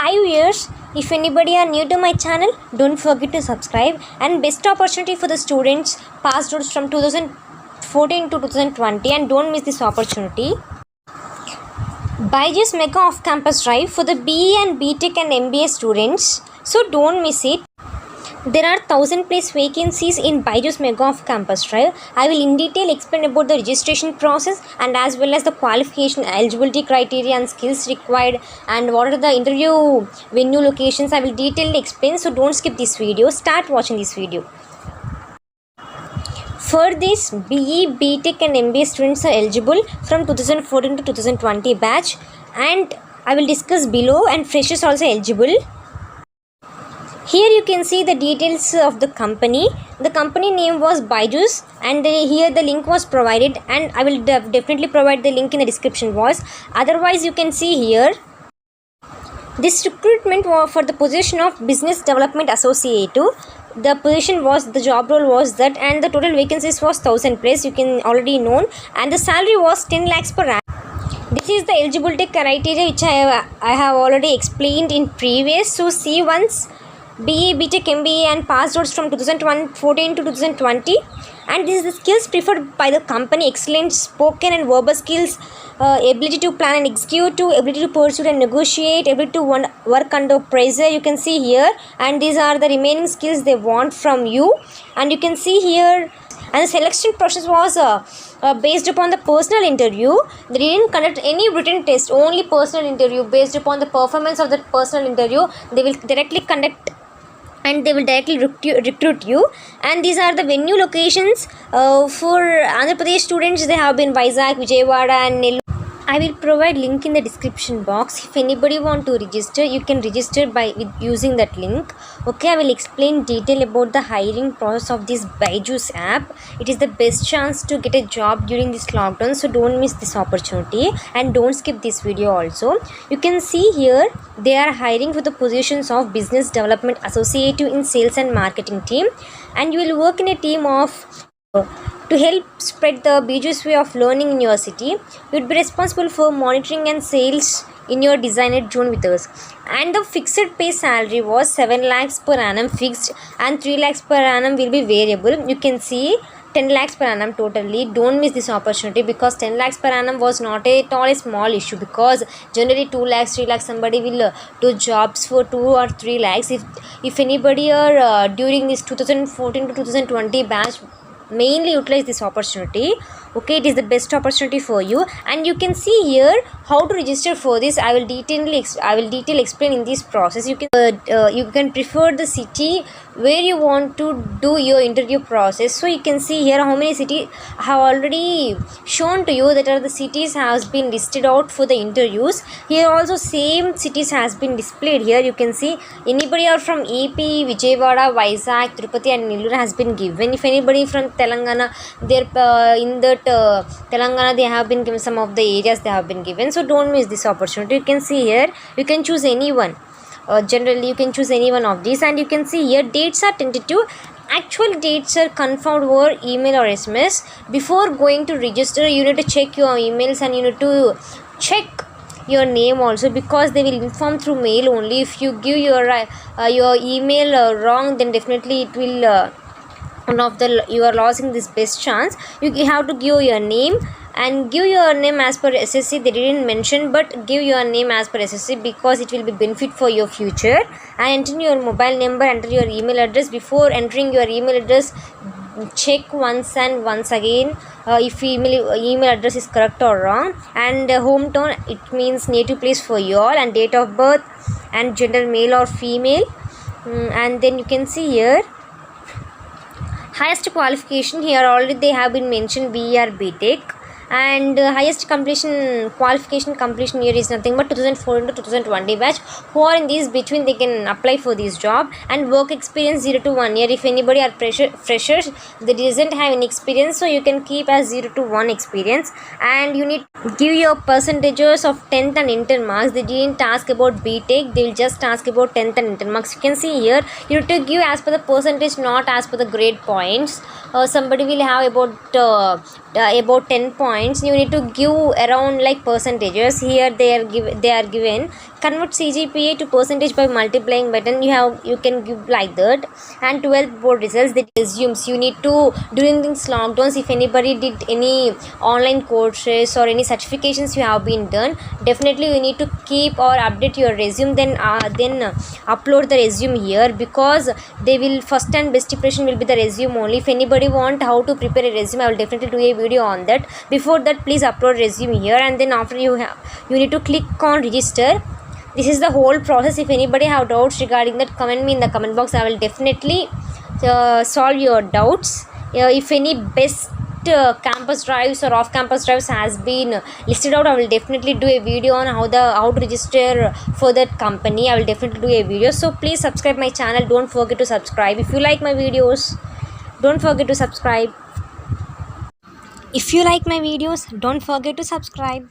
5 years. If anybody are new to my channel, don't forget to subscribe. And best opportunity for the students passed out from 2014 to 2020, and don't miss this opportunity. Byju's Mega Off-Campus Drive for the BE and BTech and MBA students, so don't miss it. There are 1000 plus vacancies in Byju's Mega Off-Campus Drive. I will in detail explain about the registration process and as well as the qualification, eligibility criteria and skills required, and what are the interview venue locations. I will detail explain, so don't skip this video. Start watching this video. For this, BE, BTech and MBA students are eligible from 2014 to 2020 batch, and I will discuss below, and freshers also eligible. Here you can see the details of the company. The company name was Byju's, and here the link was provided, and I will definitely provide the link in the description box. Otherwise, you can see here this recruitment was for the position of Business Development Associate. The job role was that, and the total vacancies was 1000 plus, you can already know, and the salary was 10 lakhs per annum. This is the eligibility criteria which I have already explained in previous. So see once. BE, BTech, MBA and passed out from 2014 to 2020, and this is the skills preferred by the company: excellent spoken and verbal skills, ability to plan and execute, ability to pursue and negotiate, ability to work under pressure, you can see here, and these are the remaining skills they want from you. And you can see here, and the selection process was based upon the personal interview. They didn't conduct any written test, only personal interview. Based upon the performance of that personal interview, they will directly conduct and they will directly recruit you. And these are the venue locations for Andhra Pradesh students. They have been Vizag, Vijayawada and Nellore. I will provide link in the description box. If anybody want to register, you can register with using that link. Okay, I will explain detail about the hiring process of this Byju's app. It is the best chance to get a job during this lockdown, so don't miss this opportunity and don't skip this video also. You can see here they are hiring for the positions of Business Development Associate in Sales and Marketing team, and you will work in a team of to help spread the Byju's way of learning in your city. You would be responsible for monitoring and sales in your designated zone with us. And the fixed pay salary was 7 lakhs per annum fixed, and 3 lakhs per annum will be variable. You can see 10 lakhs per annum totally. Don't miss this opportunity, because 10 lakhs per annum was not at all a small issue, because generally 2 lakhs, 3 lakhs somebody will do jobs for 2 or 3 lakhs. If anybody are during this 2014 to 2020 batch mainly utilize this opportunity, okay, it is the best opportunity for you. And you can see here how to register for this. I will detail explain in this process. You can prefer the city where you want to do your interview process. So you can see here how many cities I have already shown to you, that are the cities has been listed out for the interviews. Here also same cities has been displayed here. You can see anybody are from AP, Vijayawada, Vizag, Tirupati and Nellore has been given. If anybody from Telangana, in that Telangana they have been given, some of the areas they have been given, so don't miss this opportunity. You can see here you can choose anyone. Generally you can choose any one of these, and you can see here dates are tentative. Actual dates are confirmed over email or SMS. Before going to register, you need to check your emails, and you need to check your name also, because they will inform through mail only. If you give your email wrong, then definitely it will you are losing this best chance. You have to give your name, and give your name as per SSC. They didn't mention, but give your name as per SSC, because it will be benefit for your future. And enter your mobile number, enter your email address. Before entering your email address, check once and once again if email address is correct or wrong. And hometown, it means native place for you all, and date of birth and gender, male or female. And then you can see here highest qualification. Here already they have been mentioned BE or BTech, and highest qualification completion year is nothing but 2014 to 2020 batch. Who are in these between, they can apply for this job. And work experience 0 to 1 year. If anybody are freshers, they doesn't have any experience, so you can keep as 0 to 1 experience. And you need to give your percentages of 10th and inter marks. They didn't ask about BTech, they will just ask about 10th and inter marks. You can see here you need to give as per the percentage, not as per the grade points. Somebody will have about 10 points. You need to give around like percentages. Here they are given convert CGPA to percentage by multiplying button. You can give like that. And 12th board results, the resumes you need to, during these lockdowns, if anybody did any online courses or any certifications you have been done, definitely you need to keep or update your resume, then upload the resume here, because they will first and best impression will be the resume only. If anybody want how to prepare a resume, I will definitely do a video on that. Before that, please upload resume here, and then after you need to click on register. This is the whole process. If anybody have doubts regarding that, comment me in the comment box. I will definitely solve your doubts. If any best campus drives or off campus drives has been listed out, I will definitely do a video on how to register for that company. I will definitely do a video. So please subscribe my channel. Don't forget to subscribe. If you like my videos, don't forget to subscribe. If you like my videos, don't forget to subscribe.